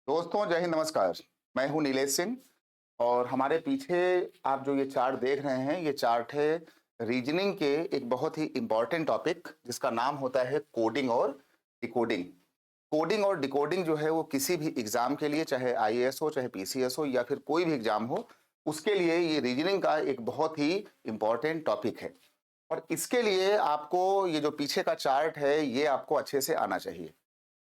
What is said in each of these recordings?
दोस्तों जय हिंद नमस्कार। मैं हूं नीलेश सिंह और हमारे पीछे आप जो ये चार्ट देख रहे हैं ये चार्ट है रीजनिंग के एक बहुत ही इम्पॉर्टेंट टॉपिक जिसका नाम होता है कोडिंग और डिकोडिंग। कोडिंग और डिकोडिंग जो है वो किसी भी एग्जाम के लिए चाहे आईएएस हो चाहे पीसीएस हो या फिर कोई भी एग्जाम हो उसके लिए ये रीजनिंग का एक बहुत ही इम्पॉर्टेंट टॉपिक है। और इसके लिए आपको ये जो पीछे का चार्ट है ये आपको अच्छे से आना चाहिए।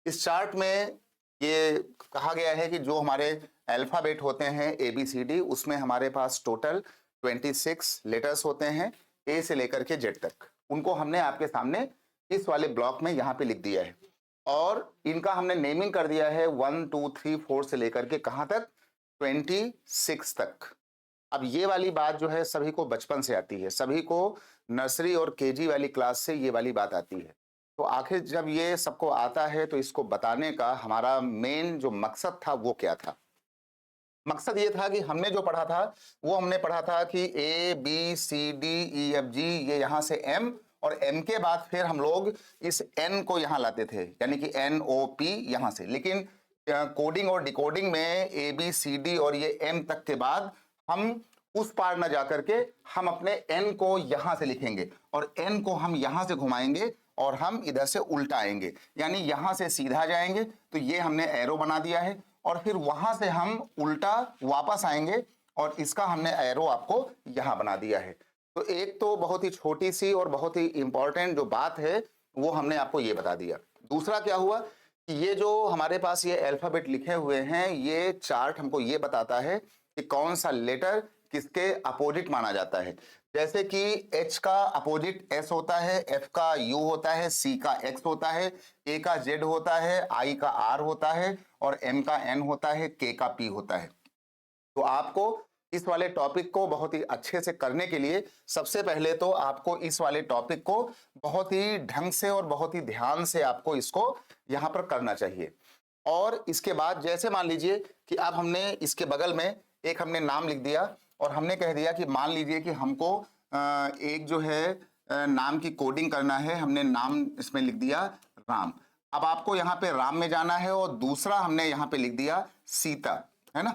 इस चार्ट में ये कहा गया है कि जो हमारे अल्फाबेट होते हैं ए बी सी डी उसमें हमारे पास टोटल 26 लेटर्स होते हैं ए से लेकर के जेड तक। उनको हमने आपके सामने इस वाले ब्लॉक में यहाँ पे लिख दिया है और इनका हमने नेमिंग कर दिया है 1 2 3 4 से लेकर के कहाँ तक 26 तक। अब ये वाली बात जो है सभी को बचपन से आती है, सभी को नर्सरी और केजी वाली क्लास से ये वाली बात आती है। तो आखिर जब ये सबको आता है तो इसको बताने का हमारा मेन जो मकसद था वो क्या था? मकसद ये था कि हमने जो पढ़ा था वो हमने पढ़ा था कि A B C D E F G ये यहाँ से एम और एम के बाद फिर हम लोग इस एन को यहाँ लाते थे यानी कि एन ओ पी यहाँ से। लेकिन कोडिंग और डिकोडिंग में ए बी सी डी और ये एम तक के बाद हम उस पार न जाकर के हम अपने एन को यहाँ से लिखेंगे और एन को हम यहाँ से घुमाएंगे और हम इधर से उल्टा आएंगे यानी यहाँ से सीधा जाएंगे। तो ये हमने एरो बना दिया है और फिर वहां से हम उल्टा वापस आएंगे और इसका हमने एरो आपको यहां बना दिया है। तो एक तो बहुत ही छोटी सी और बहुत ही इंपॉर्टेंट जो बात है वो हमने आपको ये बता दिया। दूसरा क्या हुआ कि ये जो हमारे पास ये अल्फाबेट लिखे हुए हैं ये चार्ट हमको ये बताता है कि कौन सा लेटर किसके अपोजिट माना जाता है। जैसे कि H का अपोजिट S होता है, F का U होता है, C का X होता है, A का Z होता है, I का R होता है और M का N होता है, K का P होता है। तो आपको इस वाले टॉपिक को बहुत ही अच्छे से करने के लिए सबसे पहले तो आपको इस वाले टॉपिक को बहुत ही ढंग से और बहुत ही ध्यान से आपको इसको यहाँ पर करना चाहिए। और इसके बाद जैसे मान लीजिए कि अब हमने इसके बगल में एक हमने नाम लिख दिया और हमने कह दिया कि मान लीजिए कि हमको एक जो है नाम की कोडिंग करना है। हमने नाम इसमें लिख दिया राम। अब आपको यहाँ पे राम में जाना है और दूसरा हमने यहाँ पे लिख दिया सीता, है ना।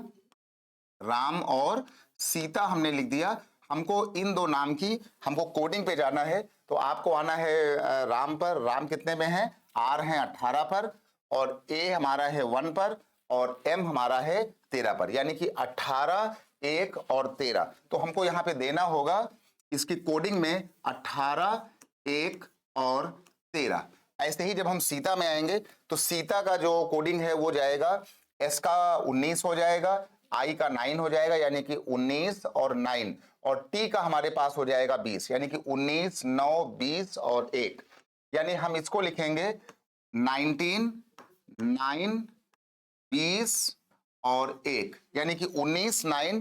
राम और सीता हमने लिख दिया। हमको इन दो नाम की हमको कोडिंग पे जाना है। तो आपको आना है राम पर। राम कितने में है? आर है 18 पर और ए हमारा है 1 पर और एम हमारा है 13 पर यानी कि 18 1 और 13। तो हमको यहाँ पे देना होगा इसकी कोडिंग में 18 1 और 13। ऐसे ही जब हम सीता में आएंगे तो सीता का जो कोडिंग है वो जाएगा एस का 19 हो जाएगा, आई का 9 हो जाएगा यानी कि 19 और 9 और टी का हमारे पास हो जाएगा 20 यानी कि 19 9 20 और 1 यानी हम इसको लिखेंगे 19 9 20 और 1 यानी कि 19 9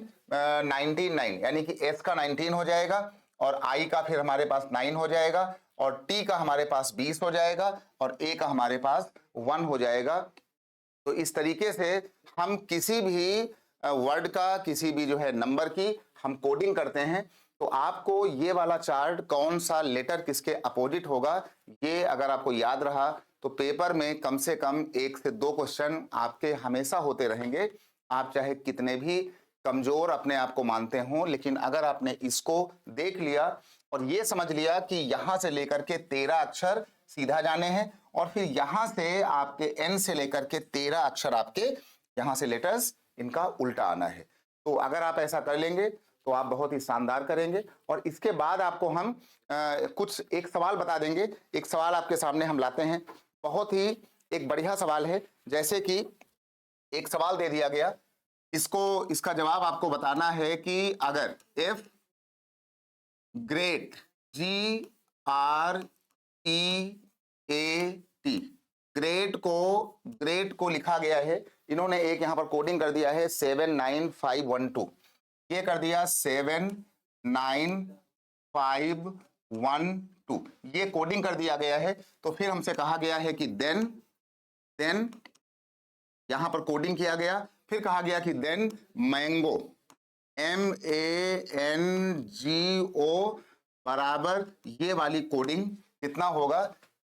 19 9 यानी कि एस का 19 हो जाएगा और आई का फिर हमारे पास 9 हो जाएगा और टी का हमारे पास 20 हो जाएगा और ए का हमारे पास 1 हो जाएगा। तो इस तरीके से हम किसी भी वर्ड का किसी भी जो है नंबर की हम कोडिंग करते हैं। तो आपको ये वाला चार्ट कौन सा लेटर किसके अपोजिट होगा ये अगर आपको याद रहा तो पेपर में कम से कम 1 से 2 क्वेश्चन आपके हमेशा होते रहेंगे। आप चाहे कितने भी कमजोर अपने आप को मानते हो लेकिन अगर आपने इसको देख लिया और ये समझ लिया कि यहां से लेकर के 13 अक्षर सीधा जाने हैं और फिर यहां से आपके एन से लेकर के 13 अक्षर आपके यहां से लेटर्स इनका उल्टा आना है। तो अगर आप ऐसा कर लेंगे तो आप बहुत ही शानदार करेंगे। और इसके बाद आपको हम कुछ एक सवाल बता देंगे। एक सवाल आपके सामने हम लाते हैं, बहुत ही एक बढ़िया सवाल है। जैसे कि एक सवाल दे दिया गया, इसको इसका जवाब आपको बताना है कि अगर एफ ग्रेट GREAT ग्रेट को लिखा गया है। इन्होंने एक यहां पर कोडिंग कर दिया है 79512 ये कर दिया 79512 ये कोडिंग कर दिया गया है। तो फिर हमसे कहा गया है कि देन यहां पर कोडिंग किया गया। फिर कहा गया कि देन मैंगो MANGO बराबर ये वाली कोडिंग कितना होगा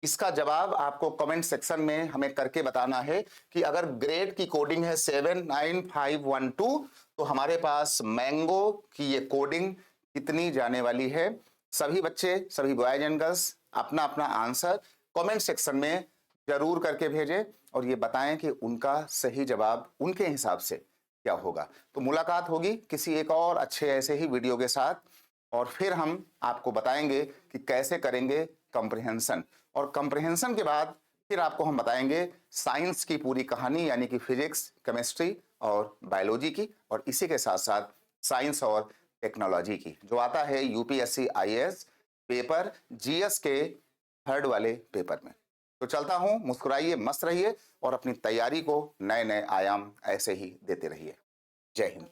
इसका जवाब आपको कमेंट सेक्शन में हमें करके बताना है कि अगर ग्रेड की कोडिंग है 79512 तो हमारे पास मैंगो की ये कोडिंग कितनी जाने वाली है। सभी बच्चे, सभी बॉयज एंड गर्ल्स अपना अपना आंसर कमेंट सेक्शन में जरूर करके भेजें और ये बताएं कि उनका सही जवाब उनके हिसाब से क्या होगा। तो मुलाकात होगी किसी एक और अच्छे ऐसे ही वीडियो के साथ और फिर हम आपको बताएंगे कि कैसे करेंगे कंप्रिहेंशन, और कंप्रिहेंशन के बाद फिर आपको हम बताएंगे साइंस की पूरी कहानी, यानी कि फिजिक्स, केमिस्ट्री और बायोलॉजी की, और इसी के साथ साथ साइंस और टेक्नोलॉजी की, जो आता है यूपीएससी आईएएस पेपर जीएस के थर्ड वाले पेपर में। तो चलता हूं, मुस्कुराइए, मस्त रहिए और अपनी तैयारी को नए नए आयाम ऐसे ही देते रहिए। जय हिंद।